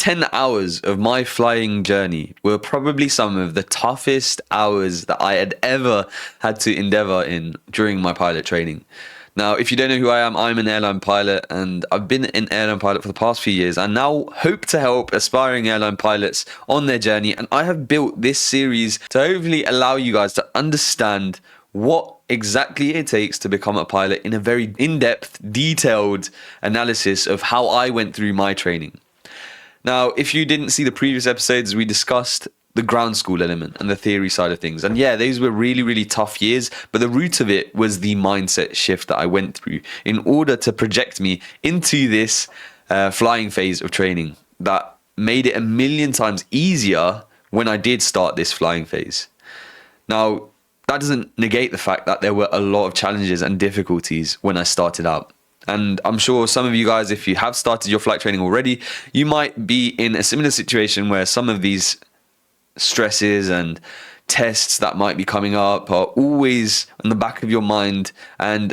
10 hours of my flying journey were probably some of the toughest hours that I had ever had to endeavor in during my pilot training. Now, if you don't know who I am, I'm an airline pilot, and I've been an airline pilot for the past few years. I now hope to help aspiring airline pilots on their journey, and I have built this series to hopefully allow you guys to understand what exactly it takes to become a pilot in a very in-depth, detailed analysis of how I went through my training. Now, if you didn't see the previous episodes, we discussed the ground school element and the theory side of things. And yeah, those were really, really tough years, but the root of it was the mindset shift that I went through in order to project me into this flying phase of training that made it a million times easier when I did start this flying phase. Now, that doesn't negate the fact that there were a lot of challenges and difficulties when I started out. And I'm sure some of you guys, if you have started your flight training already, you might be in a similar situation where some of these stresses and tests that might be coming up are always in the back of your mind. And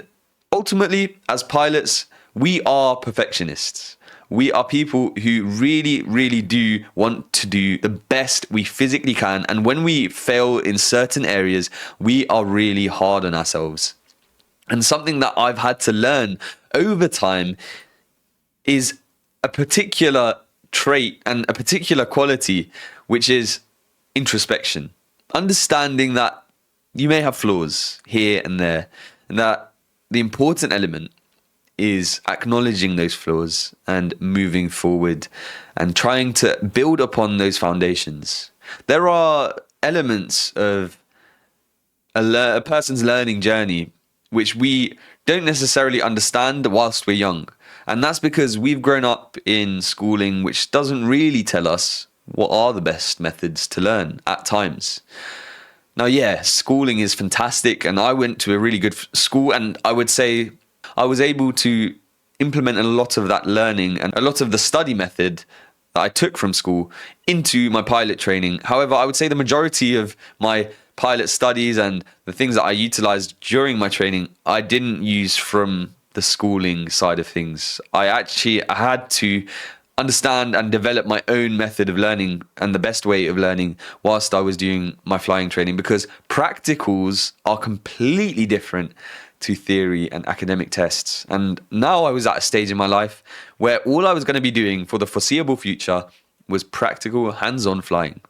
ultimately, as pilots, we are perfectionists. We are people who really, really do want to do the best we physically can. And when we fail in certain areas, we are really hard on ourselves. And something that I've had to learn over time is a particular trait and a particular quality, which is introspection. Understanding that you may have flaws here and there, and that the important element is acknowledging those flaws and moving forward and trying to build upon those foundations. There are elements of a person's learning journey which we don't necessarily understand whilst we're young. And that's because we've grown up in schooling which doesn't really tell us what are the best methods to learn at times. Now, yeah, schooling is fantastic, and I went to a really good school, and I would say I was able to implement a lot of that learning and a lot of the study method that I took from school into my pilot training. However, I would say the majority of my pilot studies and the things that I utilized during my training, I didn't use from the schooling side of things. I had to understand and develop my own method of learning and the best way of learning whilst I was doing my flying training, because practicals are completely different to theory and academic tests. And now I was at a stage in my life where all I was going to be doing for the foreseeable future was practical hands-on flying.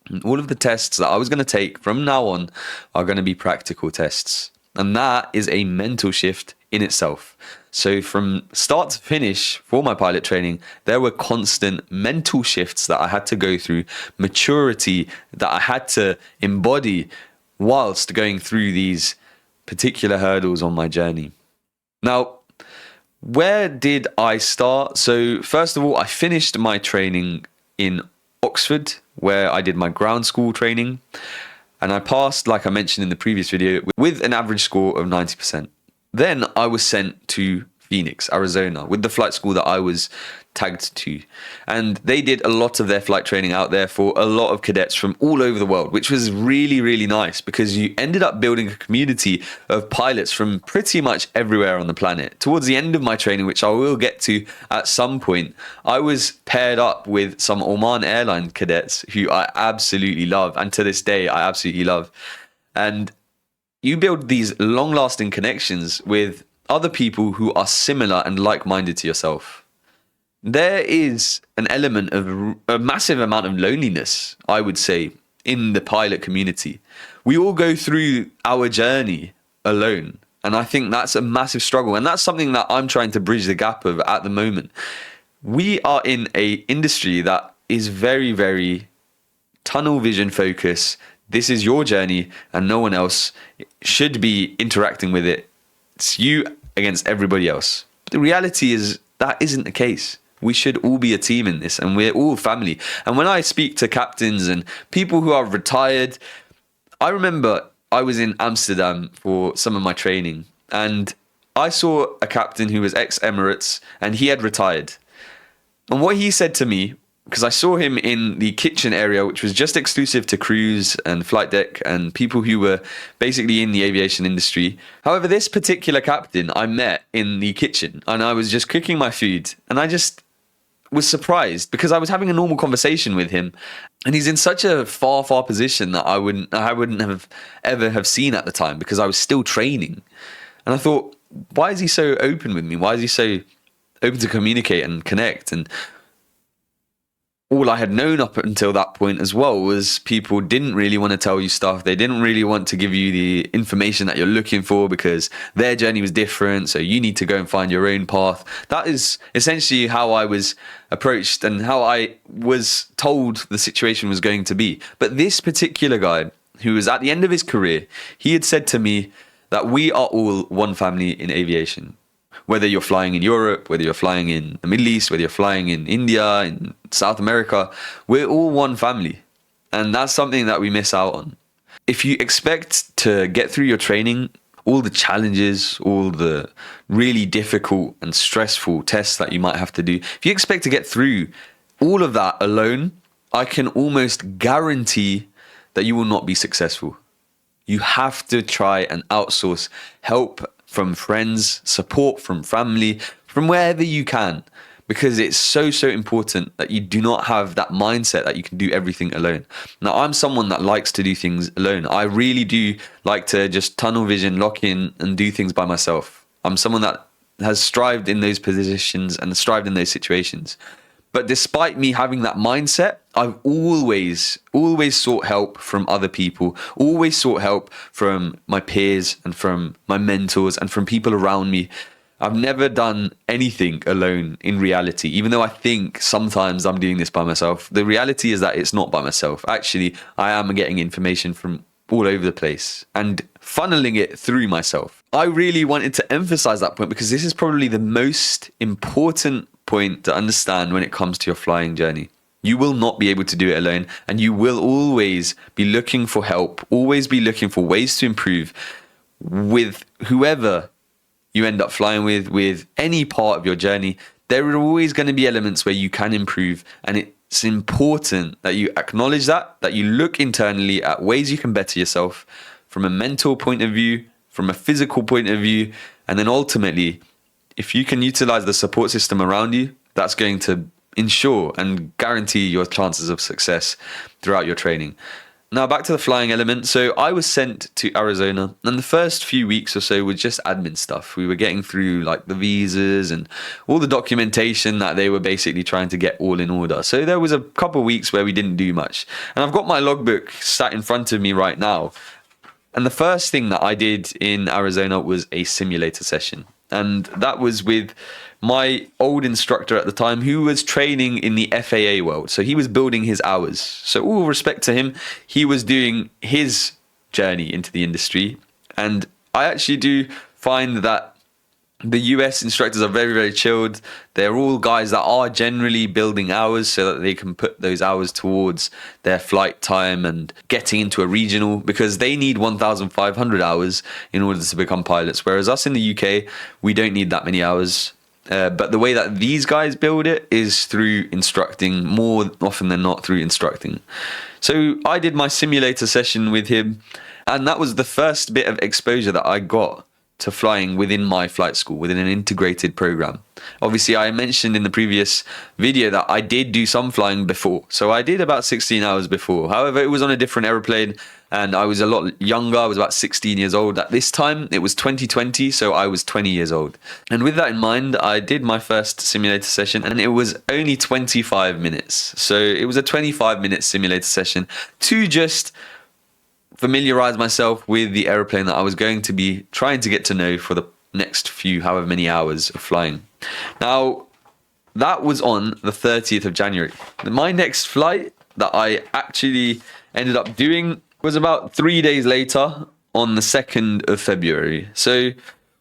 And all of the tests that I was going to take from now on are going to be practical tests. And that is a mental shift in itself. So from start to finish for my pilot training, there were constant mental shifts that I had to go through, maturity that I had to embody whilst going through these particular hurdles on my journey. Now, where did I start? So first of all, I finished my training in Oxford, where I did my ground school training, and I passed, like I mentioned in the previous video, with an average score of 90%. Then I was sent to Phoenix, Arizona, with the flight school that I was tagged to. And they did a lot of their flight training out there for a lot of cadets from all over the world, which was really, really nice, because you ended up building a community of pilots from pretty much everywhere on the planet. Towards the end of my training, which I will get to at some point, I was paired up with some Oman airline cadets who I absolutely love, and to this day I absolutely love. And you build these long-lasting connections with other people who are similar and like-minded to yourself. There is an element of a massive amount of loneliness, I would say, in the pilot community. We all go through our journey alone, and I think that's a massive struggle, and that's something that I'm trying to bridge the gap of at the moment. We are in an industry that is very, very tunnel vision focused. This is your journey, and no one else should be interacting with it. It's you against everybody else. But the reality is that isn't the case. We should all be a team in this, and we're all family. And when I speak to captains and people who are retired, I remember I was in Amsterdam for some of my training, and I saw a captain who was ex-Emirates, and he had retired. And what he said to me, because I saw him in the kitchen area, which was just exclusive to crews and flight deck and people who were basically in the aviation industry. However, this particular captain I met in the kitchen, and I was just cooking my food, and I was surprised because I was having a normal conversation with him, and he's in such a far position that I wouldn't have ever have seen at the time because I was still training. And I thought, why is he so open with me? Why is he so open to communicate and connect? And all I had known up until that point as well was people didn't really want to tell you stuff. They didn't really want to give you the information that you're looking for because their journey was different. So you need to go and find your own path. That is essentially how I was approached and how I was told the situation was going to be. But this particular guy, who was at the end of his career, he had said to me that we are all one family in aviation. Whether you're flying in Europe, whether you're flying in the Middle East, whether you're flying in India, in South America, we're all one family. And that's something that we miss out on. If you expect to get through your training, all the challenges, all the really difficult and stressful tests that you might have to do, if you expect to get through all of that alone, I can almost guarantee that you will not be successful. You have to try and outsource help from friends, support from family, from wherever you can, because it's so important that you do not have that mindset that you can do everything alone. Now, I'm someone that likes to do things alone. I really do like to just tunnel vision, lock in, and do things by myself. I'm someone that has strived in those positions and strived in those situations. But despite me having that mindset, I've always sought help from other people, always sought help from my peers and from my mentors and from people around me. I've never done anything alone in reality, even though I think sometimes I'm doing this by myself. The reality is that it's not by myself. Actually, I am getting information from all over the place and funneling it through myself. I really wanted to emphasize that point because this is probably the most important point to understand when it comes to your flying journey. You will not be able to do it alone, and you will always be looking for help, always be looking for ways to improve with whoever you end up flying with any part of your journey. There are always going to be elements where you can improve, and it's important that you acknowledge that you look internally at ways you can better yourself from a mental point of view, from a physical point of view, and then ultimately, if you can utilize the support system around you, that's going to ensure and guarantee your chances of success throughout your training. Now, back to the flying element. So I was sent to Arizona, and the first few weeks or so were just admin stuff. We were getting through like the visas and all the documentation that they were basically trying to get all in order. So there was a couple of weeks where we didn't do much. And I've got my logbook sat in front of me right now. And the first thing that I did in Arizona was a simulator session. And that was with my old instructor at the time who was training in the FAA world. So he was building his hours. So all respect to him, he was doing his journey into the industry. And I actually do find that the US instructors are very chilled. They're all guys that are generally building hours so that they can put those hours towards their flight time and getting into a regional, because they need 1,500 hours in order to become pilots. Whereas us in the UK, we don't need that many hours. But the way that these guys build it is through instructing, more often than not through instructing. So I did my simulator session with him, and that was the first bit of exposure that I got to flying within my flight school, within an integrated program. Obviously, I mentioned in the previous video that I did do some flying before. So I did about 16 hours before. However, it was on a different airplane and I was a lot younger. I was about 16 years old. At this time, it was 2020, so I was 20 years old. And with that in mind, I did my first simulator session and it was only 25 minutes. So it was a 25-minute simulator session to just familiarize myself with the airplane that I was going to be trying to get to know for the next few however many hours of flying. Now, that was on the 30th of January. My next flight that I actually ended up doing was about 3 days later on the 2nd of February. So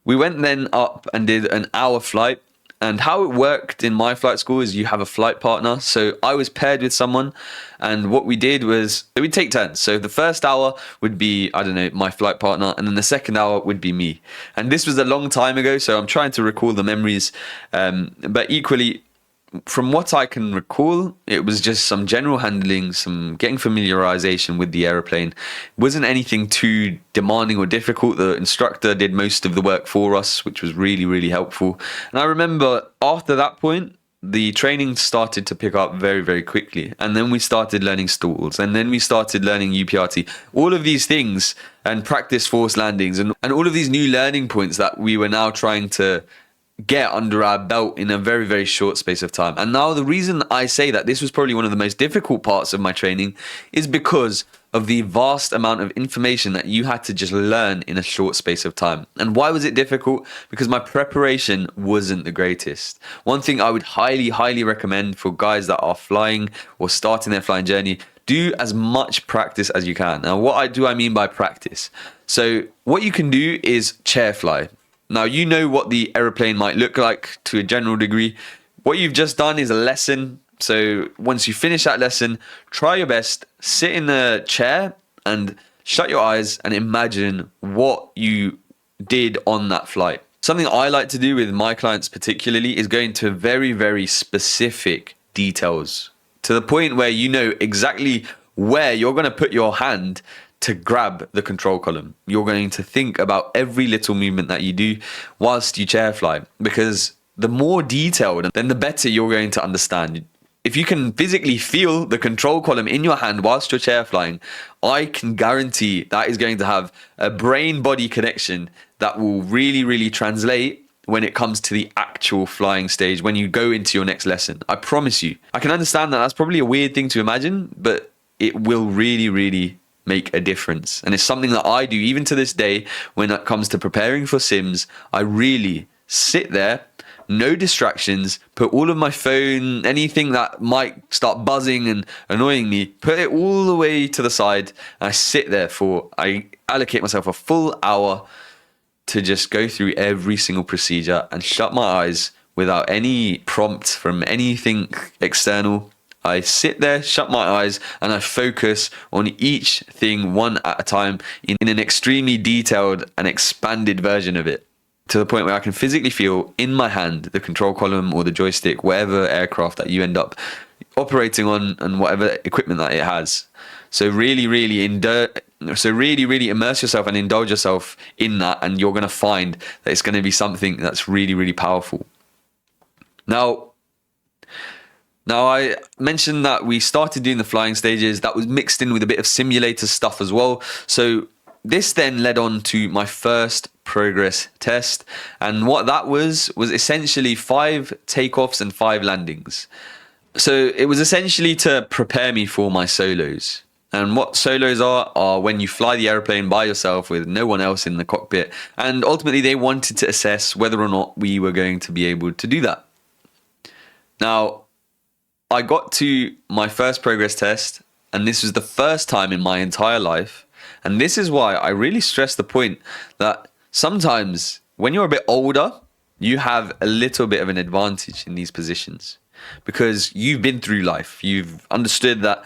we went then up and did an hour flight. And how it worked in my flight school is you have a flight partner. So I was paired with someone, and what we did was we'd take turns. So the first hour would be, I don't know, my flight partner, and then the second hour would be me. And this was a long time ago, so I'm trying to recall the memories. But equally, from what I can recall, it was just some general handling, some getting familiarization with the airplane. It wasn't anything too demanding or difficult. The instructor did most of the work for us, which was really helpful. And I remember after that point, the training started to pick up very, very quickly. And then we started learning stalls, and then we started learning UPRT, all of these things, and practice forced landings, and all of these new learning points that we were now trying to get under our belt in a very, very short space of time. And now the reason I say that this was probably one of the most difficult parts of my training is because of the vast amount of information that you had to just learn in a short space of time. And why was it difficult? Because my preparation wasn't the greatest. One thing I would highly, highly recommend for guys that are flying or starting their flying journey, do as much practice as you can. Now, what do I mean by practice? So what you can do is chair fly. Now, you know what the aeroplane might look like to a general degree. What you've just done is a lesson. So once you finish that lesson, try your best, sit in a chair and shut your eyes and imagine what you did on that flight. Something I like to do with my clients particularly is go into very, very specific details to the point where you know exactly where you're going to put your hand to grab the control column. You're going to think about every little movement that you do whilst you chair fly, because the more detailed, then the better you're going to understand. If you can physically feel the control column in your hand whilst you're chair flying, I can guarantee that is going to have a brain-body connection that will really, really translate when it comes to the actual flying stage, when you go into your next lesson. I promise you. I can understand that that's probably a weird thing to imagine, but it will really, really make a difference. And it's something that I do even to this day when it comes to preparing for sims. I really sit there, no distractions, put all of my phone, anything that might start buzzing and annoying me, put it all the way to the side. And I allocate myself a full hour to just go through every single procedure and shut my eyes without any prompt from anything external. I sit there, shut my eyes, and I focus on each thing one at a time in an extremely detailed and expanded version of it, to the point where I can physically feel in my hand the control column or the joystick, whatever aircraft that you end up operating on and whatever equipment that it has. So really, really immerse yourself and indulge yourself in that, and you're going to find that it's going to be something that's really, really powerful. Now, I mentioned that we started doing the flying stages. That was mixed in with a bit of simulator stuff as well. So this then led on to my first progress test. And what that was essentially 5 takeoffs and 5 landings. So it was essentially to prepare me for my solos. And what solos are when you fly the airplane by yourself with no one else in the cockpit. And ultimately, they wanted to assess whether or not we were going to be able to do that. Now, I got to my first progress test, and this was the first time in my entire life. And this is why I really stress the point that sometimes when you're a bit older, you have a little bit of an advantage in these positions because you've been through life. You've understood that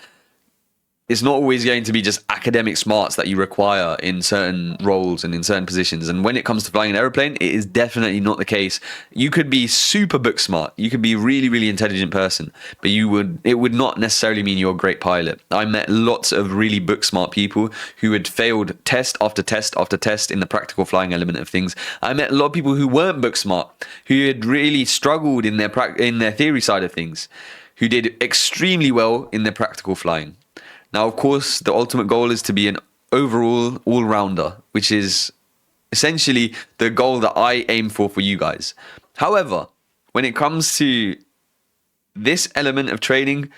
it's not always going to be just academic smarts that you require in certain roles and in certain positions. And when it comes to flying an airplane, it is definitely not the case. You could be super book smart. You could be a really, really intelligent person, but it would not necessarily mean you're a great pilot. I met lots of really book smart people who had failed test after test after test in the practical flying element of things. I met a lot of people who weren't book smart, who had really struggled in their theory side of things, who did extremely well in their practical flying. Now, of course, the ultimate goal is to be an overall all-rounder, which is essentially the goal that I aim for you guys. However, when it comes to this element of training,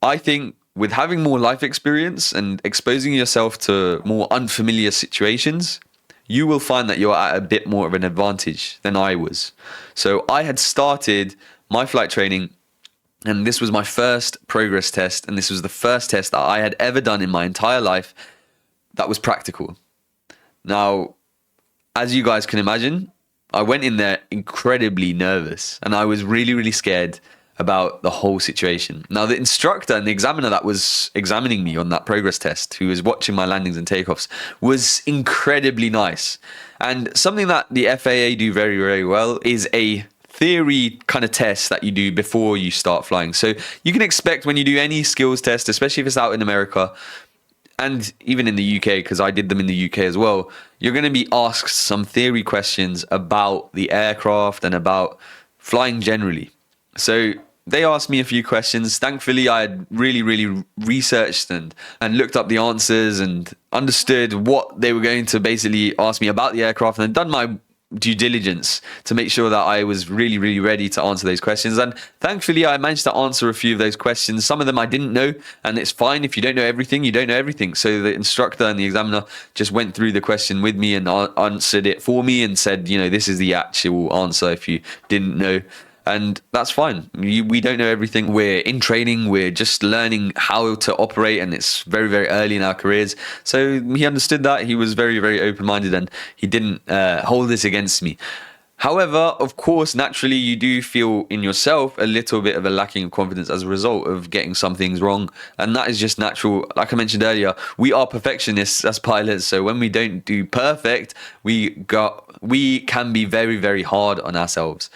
I think with having more life experience and exposing yourself to more unfamiliar situations, you will find that you're at a bit more of an advantage than I was. So I had started my flight training, and this was my first progress test, and this was the first test that I had ever done in my entire life that was practical. Now, as you guys can imagine, I went in there incredibly nervous, and I was really, really scared about the whole situation. Now, the instructor and the examiner that was examining me on that progress test, who was watching my landings and takeoffs, was incredibly nice. And something that the FAA do very, very well is a theory kind of test that you do before you start flying. So you can expect when you do any skills test, especially if it's out in America and even in the UK, because I did them in the UK as well, you're going to be asked some theory questions about the aircraft and about flying generally. So they asked me a few questions. Thankfully, I had really researched and looked up the answers and understood what they were going to basically ask me about the aircraft, and done my due diligence to make sure that I was really ready to answer those questions. And thankfully, I managed to answer a few of those questions. Some of them I didn't know, and it's fine if you don't know everything, you don't know everything. So the instructor and the examiner just went through the question with me and answered it for me and said, this is the actual answer if you didn't know. And that's fine. We don't know everything. We're in training. We're just learning how to operate, and it's very early in our careers. So he understood that. He was very open-minded, and he didn't hold this against me. However, of course, naturally, you do feel in yourself a little bit of a lacking of confidence as a result of getting some things wrong. And that is just natural. Like I mentioned earlier, we are perfectionists as pilots. So when we don't do perfect, we can be very hard on ourselves.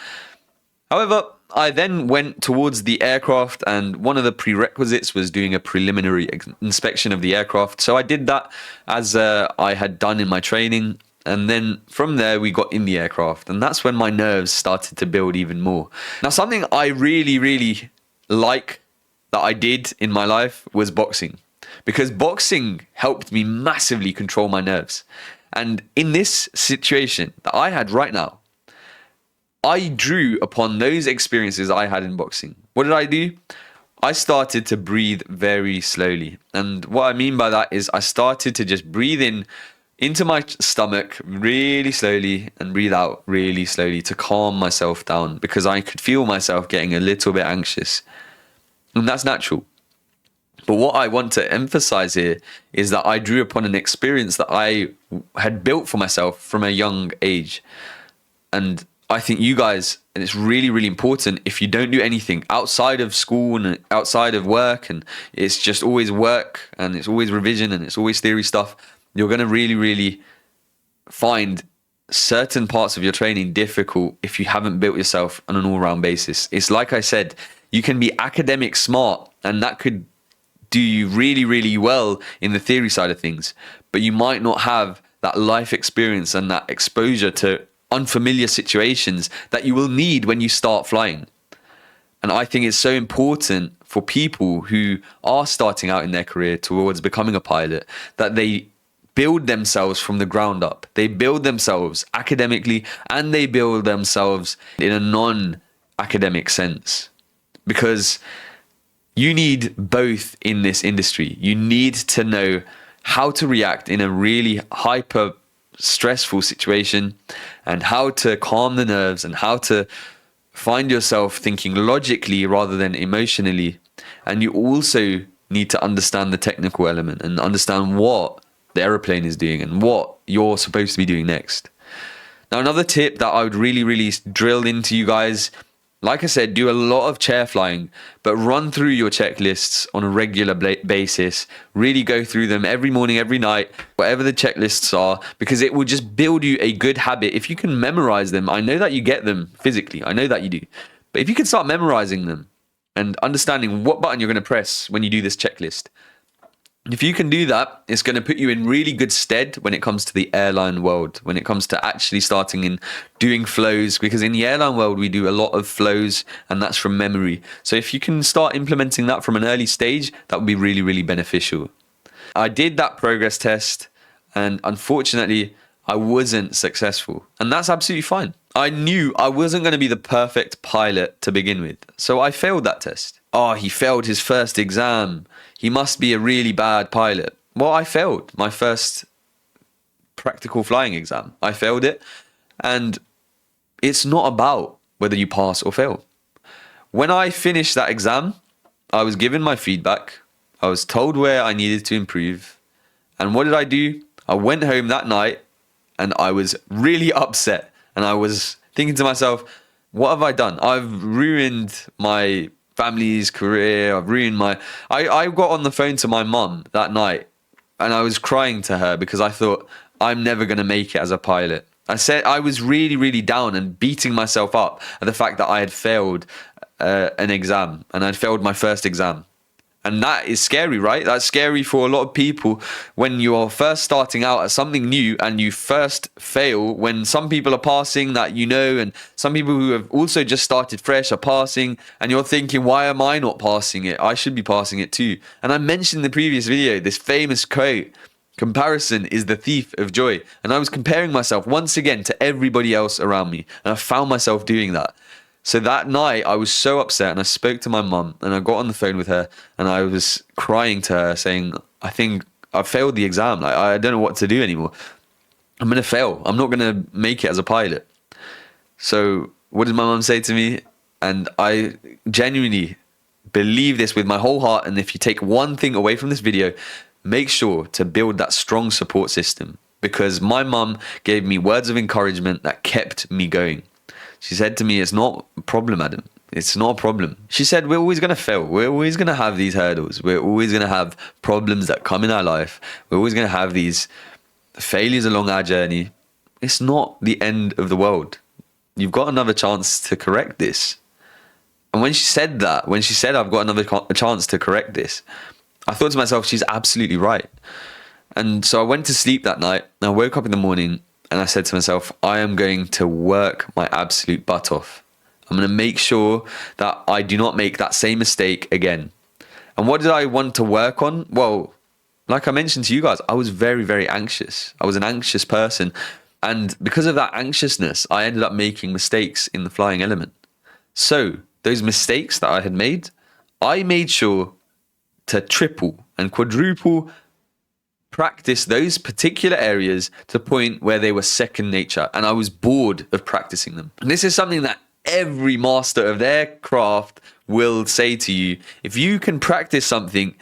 However, I then went towards the aircraft, and one of the prerequisites was doing a preliminary inspection of the aircraft. So I did that as I had done in my training. And then from there, we got in the aircraft. And that's when my nerves started to build even more. Now, something I really like that I did in my life was boxing. Because boxing helped me massively control my nerves. And in this situation that I had right now, I drew upon those experiences I had in boxing. What did I do? I started to breathe very slowly. And what I mean by that is I started to just breathe in into my stomach really slowly and breathe out really slowly to calm myself down, because I could feel myself getting a little bit anxious. And that's natural. But what I want to emphasize here is that I drew upon an experience that I had built for myself from a young age. And I think you guys, and it's really important, if you don't do anything outside of school and outside of work, and it's just always work and it's always revision and it's always theory stuff, you're going to really find certain parts of your training difficult if you haven't built yourself on an all-round basis. It's like I said, you can be academic smart, and that could do you really well in the theory side of things, but you might not have that life experience and that exposure to unfamiliar situations that you will need when you start flying. And I think it's so important for people who are starting out in their career towards becoming a pilot that they build themselves from the ground up. They build themselves academically, and they build themselves in a non-academic sense, because you need both in this industry. You need to know how to react in a really hyper stressful situation, and how to calm the nerves, and how to find yourself thinking logically rather than emotionally. And you also need to understand the technical element and understand what the aeroplane is doing and what you're supposed to be doing next. Now, another tip that I would really drill into you guys, like I said, do a lot of chair flying, but run through your checklists on a regular basis. Really go through them every morning, every night, whatever the checklists are, because it will just build you a good habit. If you can memorize them, I know that you get them physically. I know that you do. But if you can start memorizing them and understanding what button you're going to press when you do this checklist, if you can do that, it's going to put you in really good stead when it comes to the airline world, when it comes to actually starting in doing flows, because in the airline world, we do a lot of flows, and that's from memory. So if you can start implementing that from an early stage, that would be really beneficial. I did that progress test, and unfortunately, I wasn't successful, and that's absolutely fine. I knew I wasn't going to be the perfect pilot to begin with, so I failed that test. Oh, he failed his first exam. He must be a really bad pilot. Well, I failed my first practical flying exam. I failed it, and it's not about whether you pass or fail. When I finished that exam, I was given my feedback. I was told where I needed to improve. And what did I do? I went home that night, and I was really upset. And I was thinking to myself, what have I done? I've ruined my family's career. I've ruined my... I got on the phone to my mum that night, and I was crying to her because I thought, I'm never going to make it as a pilot. I said I was really down and beating myself up at the fact that I had failed an exam, and I'd failed my first exam. And that is scary, right? That's scary for a lot of people when you're first starting out at something new and you first fail, when some people are passing that you know, and some people who have also just started fresh are passing, and you're thinking, why am I not passing it? I should be passing it too. And I mentioned in the previous video this famous quote, comparison is the thief of joy. And I was comparing myself once again to everybody else around me, and I found myself doing that. So that night I was so upset, and I spoke to my mum, and I got on the phone with her, and I was crying to her saying, I think I failed the exam. Like, I don't know what to do anymore. I'm going to fail. I'm not going to make it as a pilot. So what did my mum say to me? And I genuinely believe this with my whole heart. And if you take one thing away from this video, make sure to build that strong support system, because my mum gave me words of encouragement that kept me going. She said to me, it's not a problem, Adam. It's not a problem. She said, we're always going to fail. We're always going to have these hurdles. We're always going to have problems that come in our life. We're always going to have these failures along our journey. It's not the end of the world. You've got another chance to correct this. And when she said that, when she said, I've got another chance to correct this, I thought to myself, she's absolutely right. And so I went to sleep that night, and I woke up in the morning, and I said to myself, I am going to work my absolute butt off. I'm going to make sure that I do not make that same mistake again. And what did I want to work on? Well, like I mentioned to you guys, I was very, very anxious. I was an anxious person. And because of that anxiousness, I ended up making mistakes in the flying element. So those mistakes that I had made, I made sure to triple and quadruple practice those particular areas to the point where they were second nature, and I was bored of practicing them. And this is something that every master of their craft will say to you. If you can practice something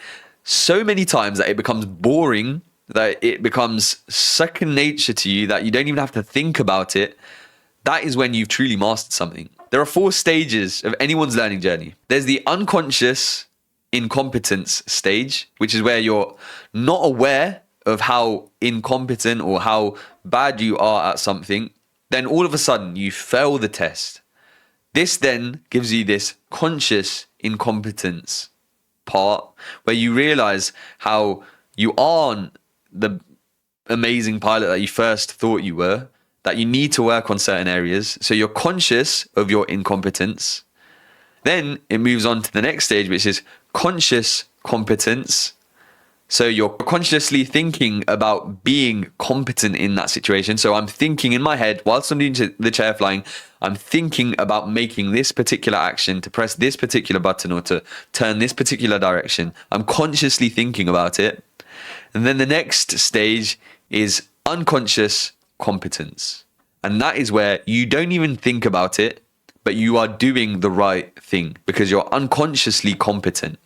so many times that it becomes boring, that it becomes second nature to you, that you don't even have to think about it, that is when you've truly mastered something. There are 4 stages of anyone's learning journey. There's the unconscious incompetence stage, which is where you're not aware of how incompetent or how bad you are at something. Then all of a sudden you fail the test. This then gives you this conscious incompetence part where you realize how you aren't the amazing pilot that you first thought you were, that you need to work on certain areas. So you're conscious of your incompetence. Then it moves on to the next stage, which is conscious competence. So you're consciously thinking about being competent in that situation. So I'm thinking in my head, whilst I'm doing the chair flying, I'm thinking about making this particular action, to press this particular button, or to turn this particular direction. I'm consciously thinking about it. And then the next stage is unconscious competence. And that is where you don't even think about it, but you are doing the right thing because you're unconsciously competent.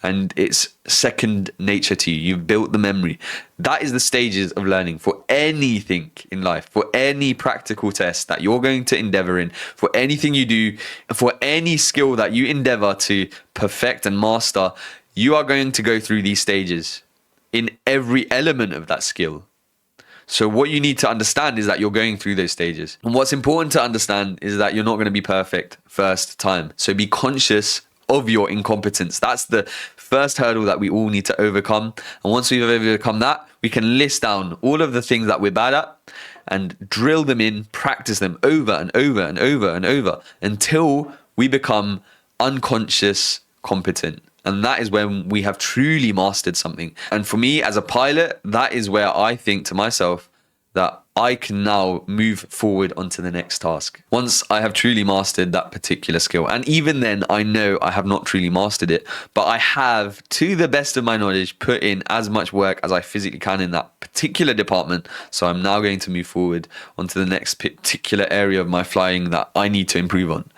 And it's second nature to you. You've built the memory. That is the stages of learning for anything in life, for any practical test that you're going to endeavor in, for anything you do, for any skill that you endeavor to perfect and master. You are going to go through these stages in every element of that skill. So what you need to understand is that you're going through those stages. And what's important to understand is that you're not going to be perfect first time. So be conscious of your incompetence. That's the first hurdle that we all need to overcome. And once we've overcome that, we can list down all of the things that we're bad at and drill them in, practice them over and over and over and over until we become unconscious competent. And that is when we have truly mastered something. And for me as a pilot, that is where I think to myself that I can now move forward onto the next task. Once I have truly mastered that particular skill. And even then, I know I have not truly mastered it, but I have, to the best of my knowledge, put in as much work as I physically can in that particular department. So I'm now going to move forward onto the next particular area of my flying that I need to improve on.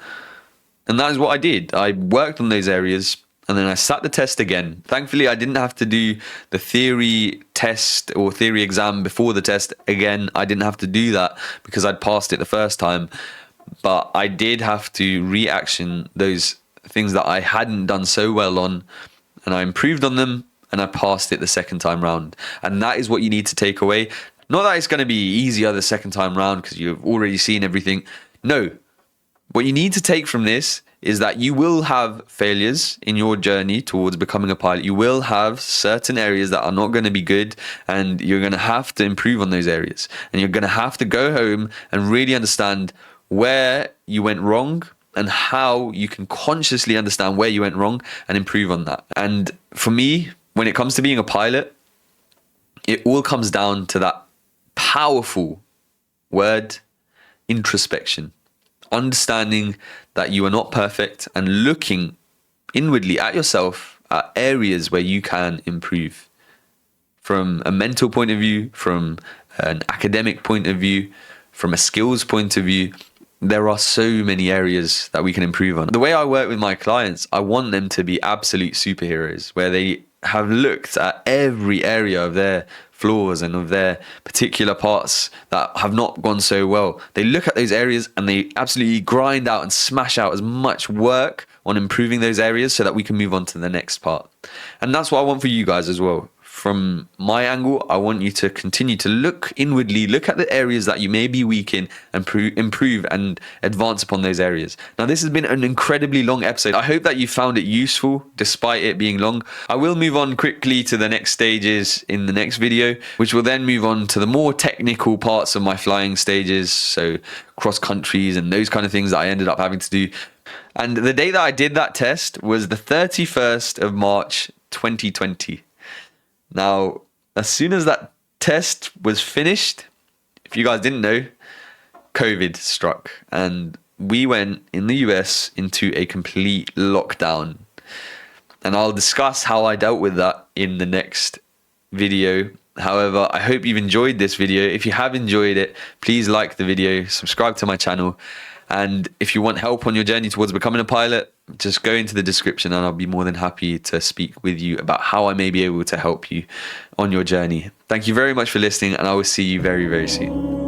And that is what I did. I worked on those areas. And then I sat the test again. Thankfully, I didn't have to do the theory test or theory exam before the test again. I didn't have to do that because I'd passed it the first time. But I did have to reaction those things that I hadn't done so well on. And I improved on them and I passed it the second time round. And that is what you need to take away. Not that it's going to be easier the second time round because you've already seen everything. No. What you need to take from this is that you will have failures in your journey towards becoming a pilot. You will have certain areas that are not going to be good, and you're going to have to improve on those areas. And you're going to have to go home and really understand where you went wrong and how you can consciously understand where you went wrong and improve on that. And for me, when it comes to being a pilot, it all comes down to that powerful word, introspection. Understanding that you are not perfect and looking inwardly at yourself at areas where you can improve. From a mental point of view, from an academic point of view, from a skills point of view, there are so many areas that we can improve on. The way I work with my clients, I want them to be absolute superheroes, where they have looked at every area of their flaws and of their particular parts that have not gone so well. They look at those areas and they absolutely grind out and smash out as much work on improving those areas so that we can move on to the next part. And that's what I want for you guys as well. From my angle, I want you to continue to look inwardly, look at the areas that you may be weak in, and improve and advance upon those areas. Now, this has been an incredibly long episode. I hope that you found it useful despite it being long. I will move on quickly to the next stages in the next video, which will then move on to the more technical parts of my flying stages. So cross countries and those kind of things that I ended up having to do. And the day that I did that test was the 31st of March, 2020. Now, as soon as that test was finished, if you guys didn't know, COVID struck and we went in the US into a complete lockdown. And I'll discuss how I dealt with that in the next video. However, I hope you've enjoyed this video. If you have enjoyed it, please like the video, subscribe to my channel. And if you want help on your journey towards becoming a pilot, just go into the description and I'll be more than happy to speak with you about how I may be able to help you on your journey. Thank you very much for listening, and I will see you very, very soon.